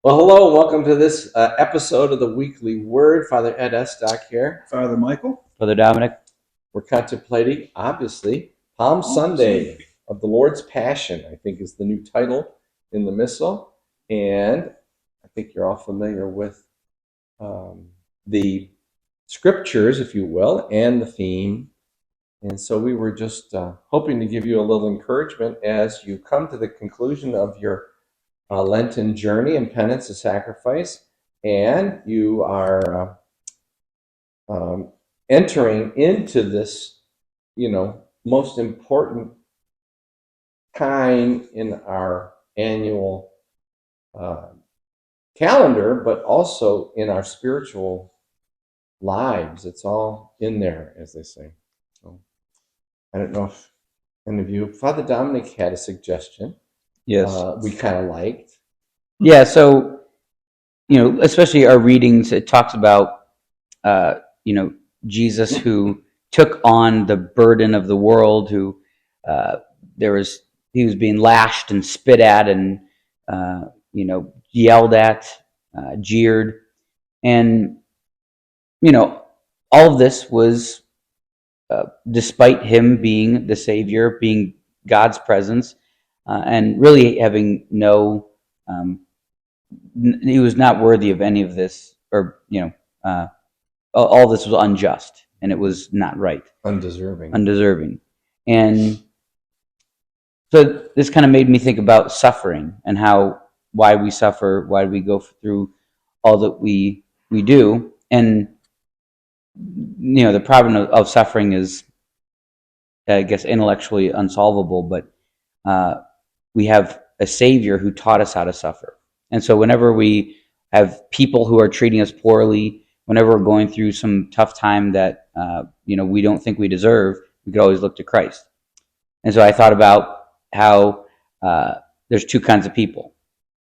Well, hello, welcome to this episode of the Weekly Word. Father Ed Estock here. Father Michael. Brother Dominic. We're contemplating, obviously, Palm Sunday of the Lord's Passion, I think is the new title in the Missal. And I think you're all familiar with the scriptures, if you will, and the theme. And so we were just hoping to give you a little encouragement as you come to the conclusion of your Lenten journey and penance and sacrifice, and you are entering into this, most important time in our annual calendar, but also in our spiritual lives. It's all in there, as they say. So I don't know if any of you, Father Dominic had a suggestion. Yes. We kind of liked. Yeah, so, especially our readings, it talks about, Jesus who took on the burden of the world, who he was being lashed and spit at and, yelled at, jeered. And, all of this was despite him being the Savior, being God's presence, and really having no, he was not worthy of any of this, or all this was unjust, and it was not right, undeserving. And so this kind of made me think about suffering and why we suffer, why we go through all that we do. And the problem of suffering is, I guess, intellectually unsolvable, but we have a Savior who taught us how to suffer. And so whenever we have people who are treating us poorly, whenever we're going through some tough time that we don't think we deserve, we could always look to Christ. And so I thought about how there's two kinds of people.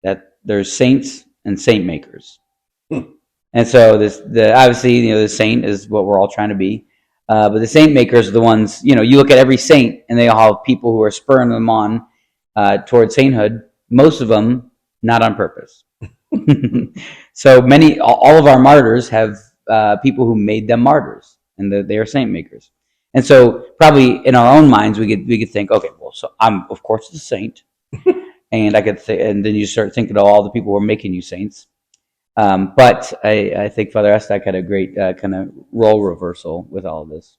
That there's saints and saint makers. And so obviously the saint is what we're all trying to be. But the saint makers are the ones, you look at every saint and they all have people who are spurring them on towards sainthood, most of them not on purpose. So all of our martyrs have people who made them martyrs, and they are saint makers. And so probably in our own minds, we could think, okay, well, so I'm of course a saint, and I could think, and then you start thinking of all the people who are making you saints. But I think Father Estak had a great kind of role reversal with all of this.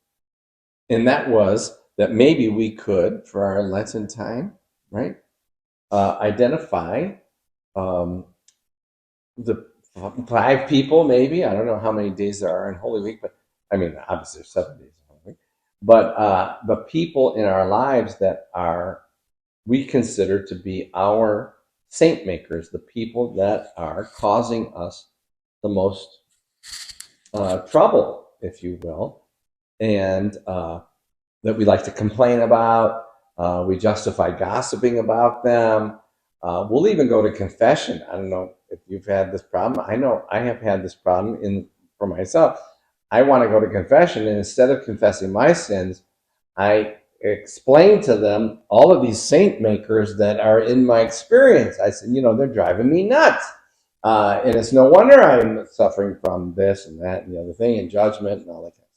And that was that maybe we could, for our Lenten time, right, identify the 5 people, maybe. I don't know how many days there are in Holy Week, but I mean, obviously there's 7 days in Holy Week. But the people in our lives that we consider to be our saint makers, the people that are causing us the most trouble, if you will, and that we like to complain about. We justify gossiping about them. We'll even go to confession. I don't know if you've had this problem. I know I have had this problem for myself. I want to go to confession, and instead of confessing my sins, I explain to them all of these saint makers that are in my experience. I said, they're driving me nuts. And it's no wonder I'm suffering from this and that and the other thing, and judgment and all that kind of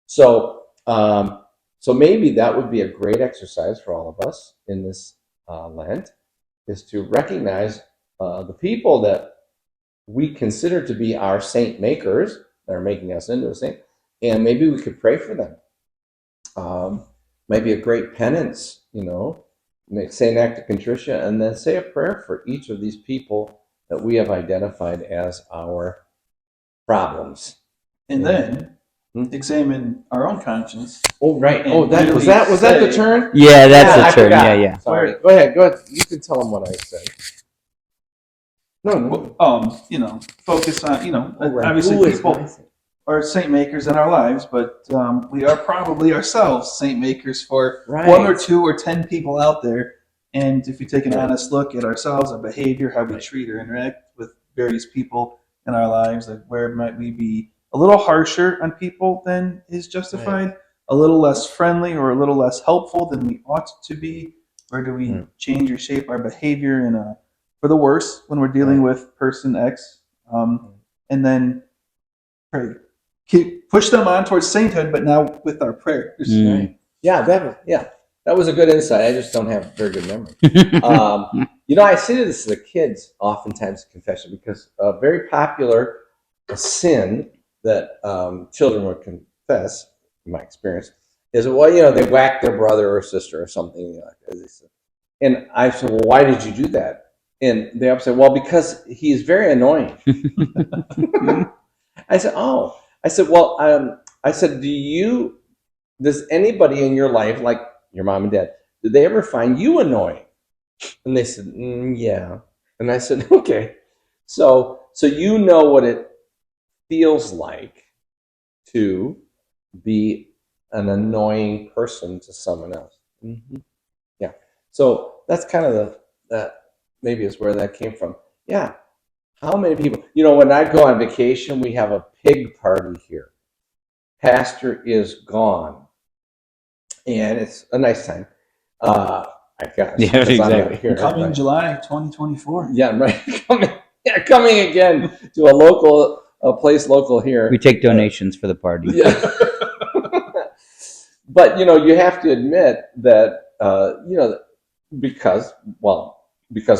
stuff. So maybe that would be a great exercise for all of us in this Lent, is to recognize the people that we consider to be our saint makers, that are making us into a saint, and maybe we could pray for them. Maybe a great penance, say an act of contrition, and then say a prayer for each of these people that we have identified as our problems. And then examine our own conscience. Oh, right. Oh, was that the turn? Yeah, that's the turn. Yeah. Sorry. Go ahead. You can tell them what I said. No. Focus on, right. obviously people are saint makers in our lives, but we are probably ourselves saint makers for 1 or 2 or 10 people out there. And if we take an honest look at ourselves, our behavior, how we treat or interact with various people in our lives, like where might we be a little harsher on people than is justified, a little less friendly or a little less helpful than we ought to be, or do we change or shape our behavior in a for the worse when we're dealing with person X, and then pray. Push them on towards sainthood, but now with our prayers. Right. Yeah, that was a good insight. I just don't have very good memory. I say this to the kids oftentimes in confession because a very popular sin that children would confess, in my experience, is they whack their brother or sister or something like that. And I said, well, why did you do that? And they said, well, because he's very annoying. I said, oh. I said, well, does anybody in your life, like your mom and dad, did they ever find you annoying? And they said, yeah. And I said, okay. So you know what it feels like to be an annoying person to someone else. Mm-hmm. Yeah. So that's kind of that maybe is where that came from. Yeah. How many people, when I go on vacation, we have a pig party here. Pastor is gone. And it's a nice time. I guess. Yeah, exactly. Here, coming right? July 2024. Yeah, right. Coming again to a place local here. We take donations for the party. Yeah. But you have to admit that because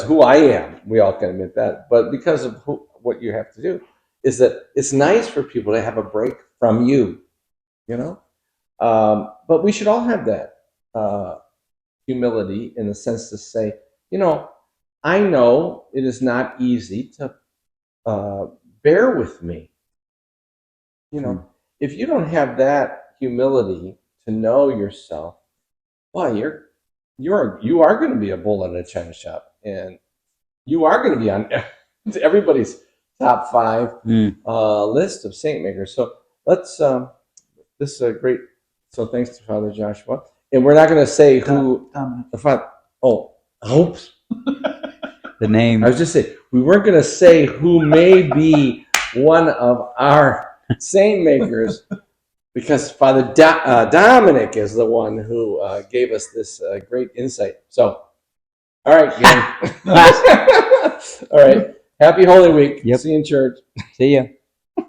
who I am, we all can admit that. But because of what you have to do is that it's nice for people to have a break from you, But we should all have that humility in the sense to say, I know it is not easy to bear with me. If you don't have that humility to know yourself, well, you are going to be a bull in a china shop, and you are going to be on everybody's top 5 list of saint makers. So let's. This is a great. So thanks to Father Joshua, and we're not going to say who. Oops. The name. I was just saying we weren't going to say who may be one of our saint makers, because Father Dominic is the one who gave us this great insight. So, all right, gang. All right. Happy Holy Week. Yep. See you in church. See ya.